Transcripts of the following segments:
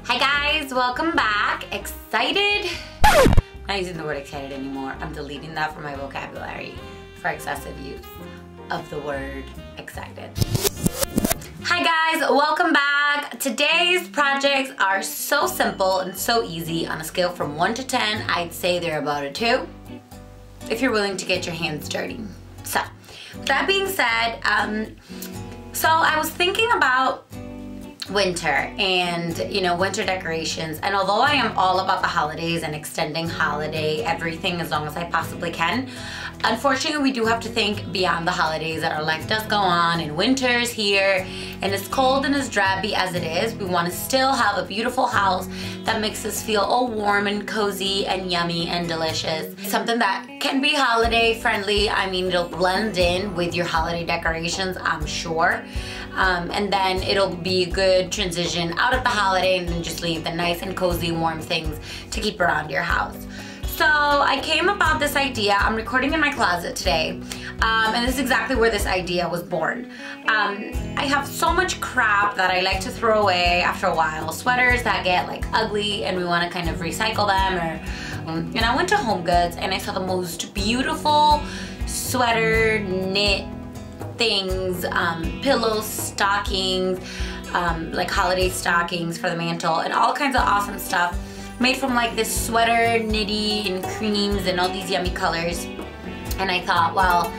Hi guys, welcome back. Excited? I'm not using the word excited anymore. I'm deleting that from my vocabulary for excessive use of the word excited. Hi guys, welcome back. Today's projects are so simple and so easy. On a scale from 1 to 10, I'd say they're about a 2 if you're willing to get your hands dirty. So, with that being said, so I was thinking about winter and winter decorations, and although I am all about the holidays and extending holiday everything as long as I possibly can, unfortunately we do have to think beyond the holidays, that our life does go on and winter's here, and as cold and as drabby as it is, we want to still have a beautiful house that makes us feel all warm and cozy and yummy and delicious. Something that can be holiday friendly. I mean, it'll blend in with your holiday decorations, I'm sure. And then it'll be a good transition out of the holiday and then just leave the nice and cozy warm things to keep around your house. So I came about this idea. I'm recording in my closet today, and this is exactly where this idea was born. I have so much crap that I like to throw away after a while. Sweaters that get like ugly and we want to kind of recycle them, or I went to Home Goods and I saw the most beautiful sweater knit things, pillows, stockings, like holiday stockings for the mantle, and all kinds of awesome stuff made from like this sweater knitty and creams and all these yummy colors. And I thought, well,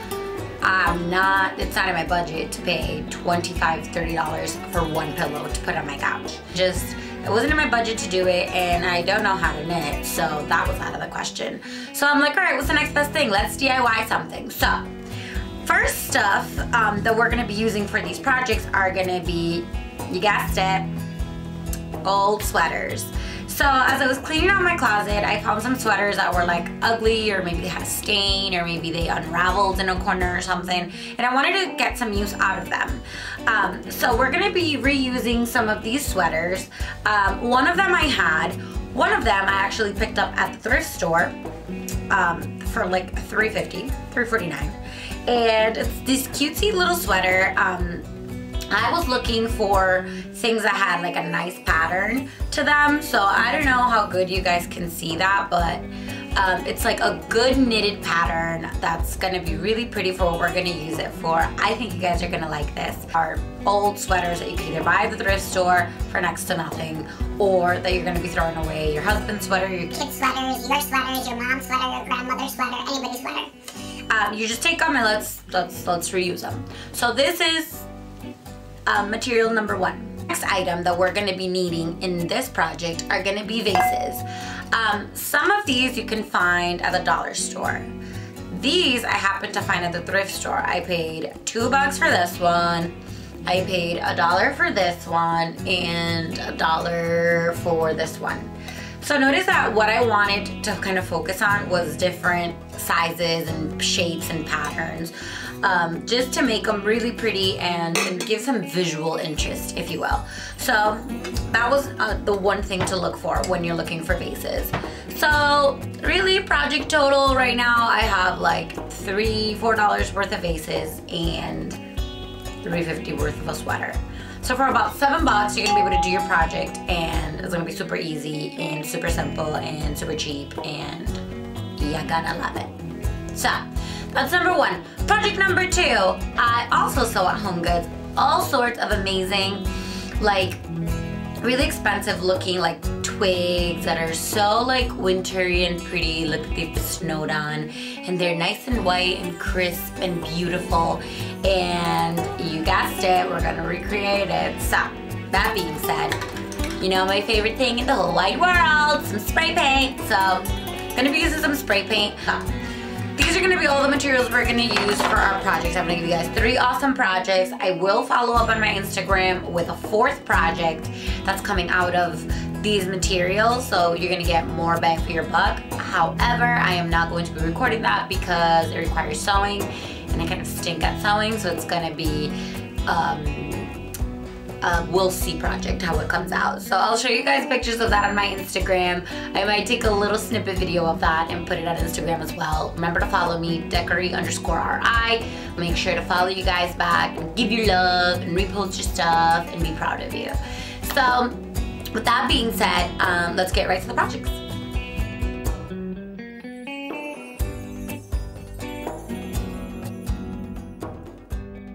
it's not in my budget to pay $25, $30 for one pillow to put on my couch. It wasn't in my budget to do it, and I don't know how to knit, so that was out of the question. So I'm like, all right, what's the next best thing? Let's DIY something. So first stuff that we're gonna be using for these projects are gonna be, you guessed it, old sweaters. So as I was cleaning out my closet, I found some sweaters that were like ugly, or maybe they had a stain, or maybe they unraveled in a corner or something, and I wanted to get some use out of them. So we're gonna be reusing some of these sweaters. One of them I I actually picked up at the thrift store for like $3.50, $3.49. And it's this cutesy little sweater. I was looking for things that had like a nice pattern to them, so I don't know how good you guys can see that, but it's like a good knitted pattern that's gonna be really pretty for what we're gonna use it for. I think you guys are gonna like this. Our old sweaters that you can either buy at the thrift store for next to nothing, or that you're gonna be throwing away. Your husband's sweater, your kids' sweaters, your mom's sweater, your grandmother's sweater, anybody's sweater. You just take them and let's reuse them. So this is material number 1. Next item that we're gonna be needing in this project are gonna be vases. Some of these you can find at the dollar store. These I happened to find at the thrift store. I paid $2 for this one. I paid $1 for this one, and $1 for this one. So notice that what I wanted to kind of focus on was different sizes and shapes and patterns, just to make them really pretty and give some visual interest, if you will. So that was the one thing to look for when you're looking for vases. So really, project total right now, I have like $3-4 worth of vases and $3.50 worth of a sweater. So for about $7, you're gonna be able to do your project, and it's gonna be super easy and super simple and super cheap, and you're gonna love it. So that's number 1. Project number 2, I also saw at Home Goods all sorts of amazing, like really expensive looking like twigs that are so like wintry and pretty. Look, they've been snowed on, and they're nice and white and crisp and beautiful. And you guessed it, we're gonna recreate it. So that being said, my favorite thing in the whole wide world, some spray paint. So gonna be using some spray paint. These are gonna be all the materials we're gonna use for our projects. I'm gonna give you guys 3 awesome projects. I will follow up on my Instagram with a 4th project that's coming out of these materials, so you're gonna get more bang for your buck. However, I am not going to be recording that because it requires sewing, and I kind of stink at sewing, so it's gonna be we'll see project, how it comes out. So I'll show you guys pictures of that on my Instagram. I might take a little snippet video of that and put it on Instagram as well. Remember to follow me, Decor_RI. Make sure to follow you guys back and give your love and repost your stuff and be proud of you. So with that being said, let's get right to the projects.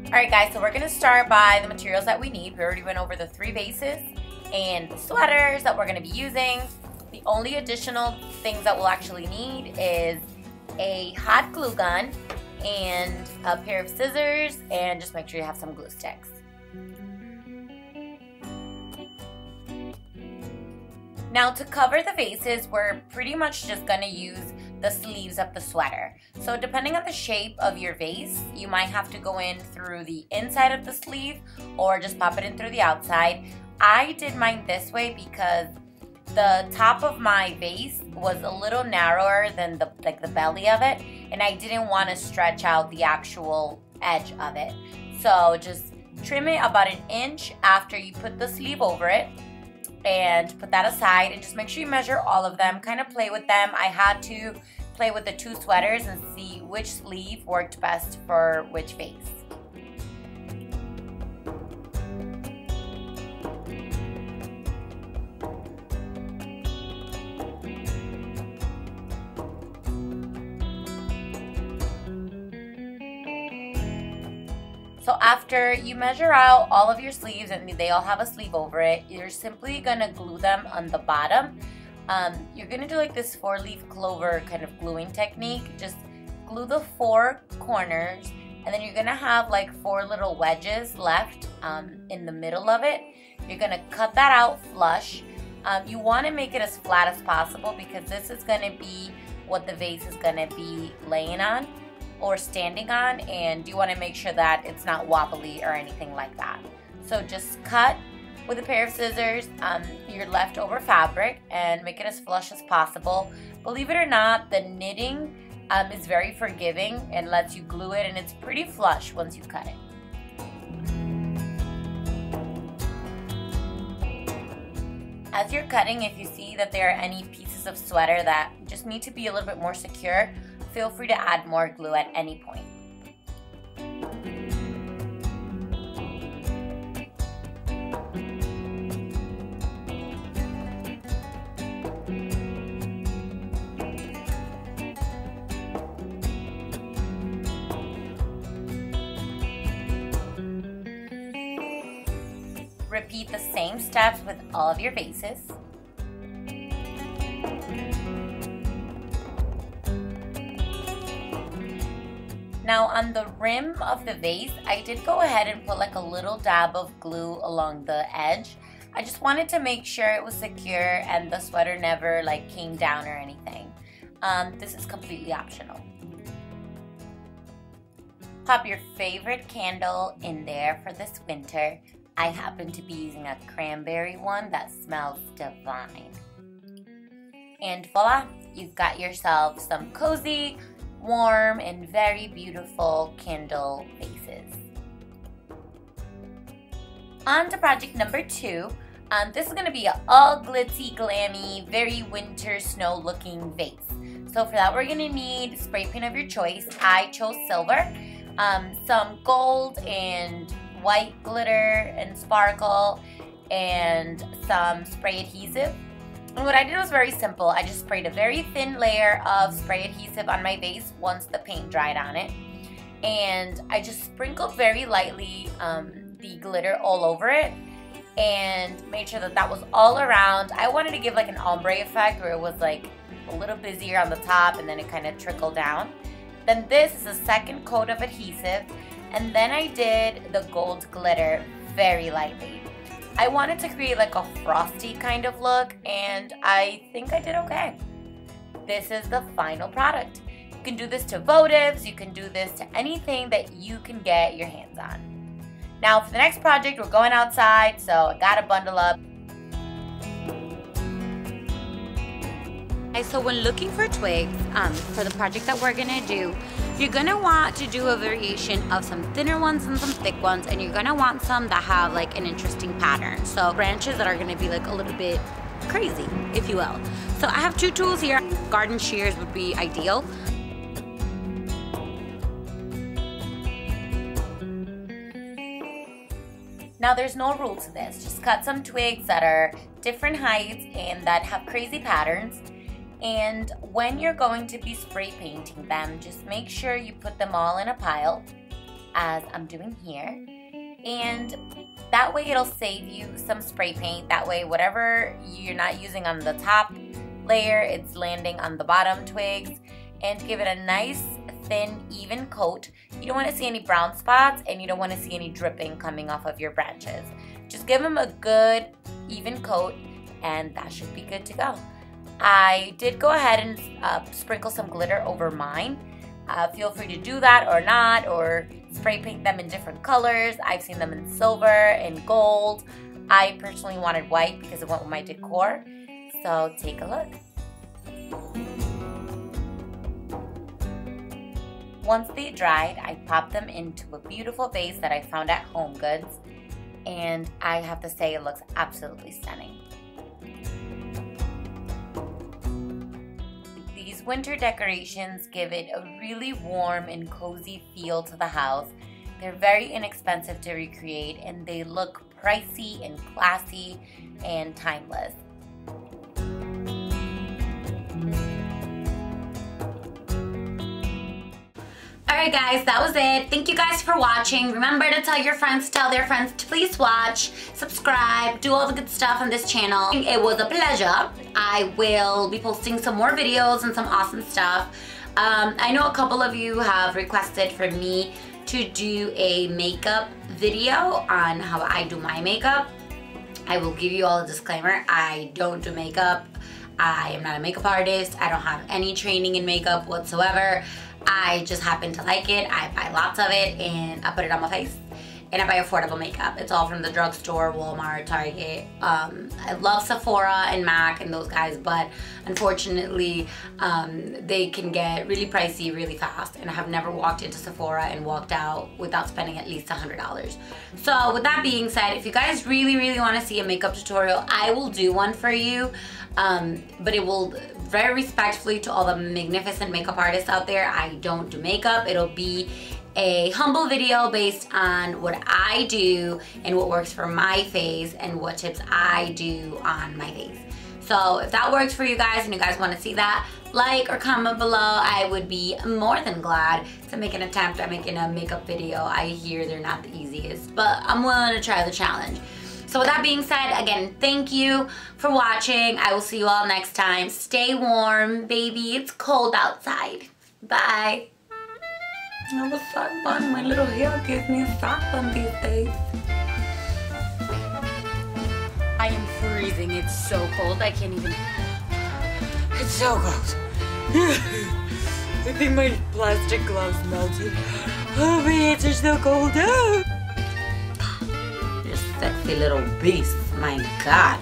Alright guys, so we're going to start by the materials that we need. We already went over the 3 vases and the sweaters that we're going to be using. The only additional things that we'll actually need is a hot glue gun and a pair of scissors, and just make sure you have some glue sticks. Now to cover the vases, we're pretty much just going to use the sleeves of the sweater. So depending on the shape of your vase, you might have to go in through the inside of the sleeve or just pop it in through the outside. I did mine this way because the top of my vase was a little narrower than the belly of it, and I didn't want to stretch out the actual edge of it. So just trim it about 1 inch after you put the sleeve over it, and put that aside, and just make sure you measure all of them, kind of play with them. I had to play with the 2 sweaters and see which sleeve worked best for which vase. So after you measure out all of your sleeves and they all have a sleeve over it, you're simply gonna glue them on the bottom. You're gonna do like this 4-leaf clover kind of gluing technique. Just glue the 4 corners, and then you're gonna have like 4 little wedges left in the middle of it. You're gonna cut that out flush. You wanna make it as flat as possible because this is gonna be what the vase is gonna be laying on or standing on, and you want to make sure that it's not wobbly or anything like that. So just cut with a pair of scissors your leftover fabric and make it as flush as possible. Believe it or not, the knitting is very forgiving and lets you glue it, and it's pretty flush once you cut it. As you're cutting, if you see that there are any pieces of sweater that just need to be a little bit more secure, feel free to add more glue at any point. Repeat the same steps with all of your vases. Now on the rim of the vase, I did go ahead and put like a little dab of glue along the edge. I just wanted to make sure it was secure and the sweater never like came down or anything. This is completely optional. Pop your favorite candle in there for this winter. I happen to be using a cranberry one that smells divine. And voila, you've got yourself some cozy, warm, and very beautiful candle vases. On to project number 2. This is going to be an all glitzy, glammy, very winter snow looking vase. So for that we're going to need spray paint of your choice. I chose silver, some gold and white glitter and sparkle, and some spray adhesive. And what I did was very simple. I just sprayed a very thin layer of spray adhesive on my vase once the paint dried on it. And I just sprinkled very lightly the glitter all over it and made sure that that was all around. I wanted to give like an ombre effect where it was like a little busier on the top and then it kind of trickled down. Then this is a second coat of adhesive, and then I did the gold glitter very lightly. I wanted to create like a frosty kind of look, and I think I did okay. This is the final product. You can do this to votives, you can do this to anything that you can get your hands on. Now for the next project, we're going outside, so I gotta bundle up. So when looking for twigs for the project that we're gonna do, you're gonna want to do a variation of some thinner ones and some thick ones, and you're gonna want some that have like an interesting pattern. So branches that are gonna be like a little bit crazy, if you will. So I have 2 tools here. Garden shears would be ideal. Now there's no rule to this. Just cut some twigs that are different heights and that have crazy patterns. And when you're going to be spray painting them, just make sure you put them all in a pile, as I'm doing here. And that way it'll save you some spray paint. That way whatever you're not using on the top layer, it's landing on the bottom twigs, and give it a nice thin even coat. You don't want to see any brown spots, and you don't want to see any dripping coming off of your branches. Just give them a good even coat, and that should be good to go. I did go ahead and sprinkle some glitter over mine. Feel free to do that or not, or spray paint them in different colors. I've seen them in silver and gold. I personally wanted white because it went with my decor. So take a look. Once they dried, I popped them into a beautiful vase that I found at HomeGoods, and I have to say it looks absolutely stunning. These winter decorations give it a really warm and cozy feel to the house. They're very inexpensive to recreate, and they look pricey and classy and timeless. Alright guys, that was it. Thank you guys for watching. Remember to tell your friends, tell their friends to please watch, subscribe, do all the good stuff on this channel. It was a pleasure. I will be posting some more videos and some awesome stuff. I know a couple of you have requested for me to do a makeup video on how I do my makeup. I will give you all a disclaimer. I don't do makeup. I am not a makeup artist. I don't have any training in makeup whatsoever. I just happen to like it. I buy lots of it and I put it on my face. And I buy affordable makeup. It's all from the drugstore, Walmart, Target. I love Sephora and MAC and those guys, but unfortunately, they can get really pricey really fast. And I have never walked into Sephora and walked out without spending at least $100. So with that being said, if you guys really, really want to see a makeup tutorial, I will do one for you. But it will, very respectfully to all the magnificent makeup artists out there, I don't do makeup. It'll be a humble video based on what I do and what works for my face and what tips I do on my face. So if that works for you guys and you guys want to see that, like or comment below. I would be more than glad to make an attempt at making a makeup video. I hear they're not the easiest, but I'm willing to try the challenge. So with that being said, again, thank you for watching. I will see you all next time. Stay warm, baby. It's cold outside. Bye. I have a sock bun. My little hair gives me a sock bun these days. I am freezing. It's so cold. I can't even. It's so cold. I think my plastic gloves melted. Oh, my hands are so cold. Oh. Sexy little beast, my God.